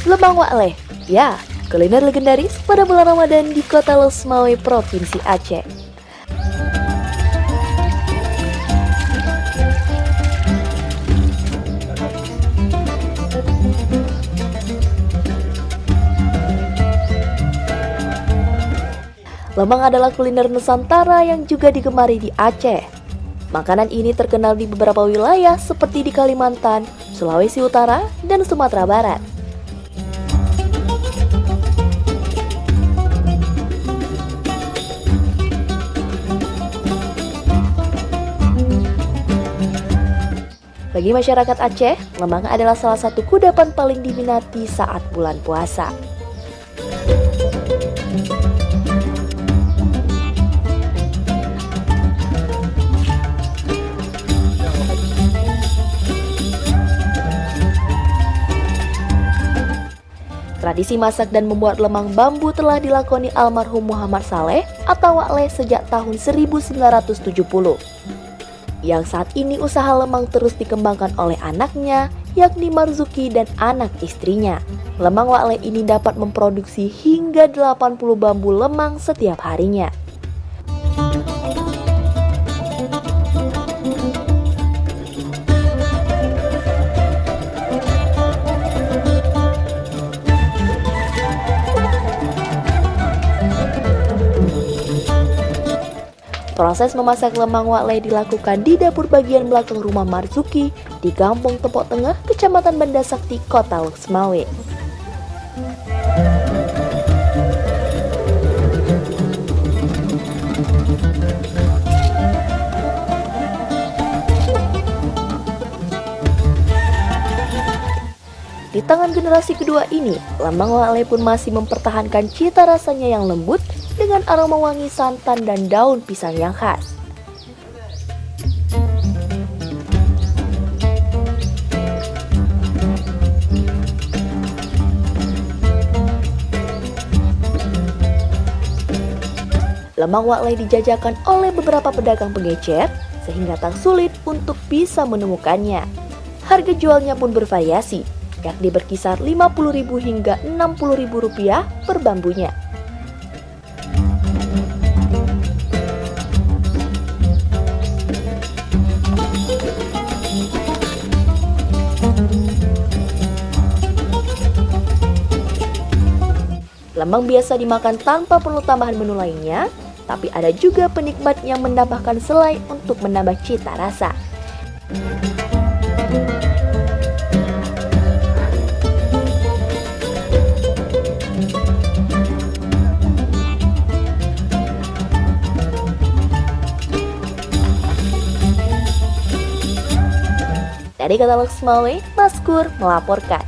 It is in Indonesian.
Lemang Wakleh, ya, kuliner legendaris pada bulan Ramadan di kota Losmawe, Provinsi Aceh. Lemang adalah kuliner Nusantara yang juga digemari di Aceh. Makanan ini terkenal di beberapa wilayah seperti di Kalimantan, Sulawesi Utara, dan Sumatera Barat. Bagi masyarakat Aceh, lemang adalah salah satu kudapan paling diminati saat bulan puasa. Tradisi masak dan membuat lemang bambu telah dilakoni almarhum Muhammad Saleh atau Wakleh sejak tahun 1970. Yang saat ini usaha lemang terus dikembangkan oleh anaknya, yakni Marzuki dan anak istrinya. Lemang Wakleh ini dapat memproduksi hingga 80 bambu lemang setiap harinya. Proses memasak lemang Wakleh dilakukan di dapur bagian belakang rumah Marzuki di Kampung Tepok Tengah, Kecamatan Banda Sakti, Kota Losmawe. Di tangan generasi kedua ini, lemang Wakleh pun masih mempertahankan cita rasanya yang lembut dengan aroma wangi santan dan daun pisang yang khas. Lemang Wakleh dijajakan oleh beberapa pedagang pengecer sehingga tak sulit untuk bisa menemukannya. Harga jualnya pun bervariasi, yakni berkisar Rp50.000 hingga Rp60.000 per bambunya. Lemang biasa dimakan tanpa perlu tambahan menu lainnya, tapi ada juga penikmat yang menambahkan selai untuk menambah cita rasa. Dari Kota Losmawe, Maskur melaporkan.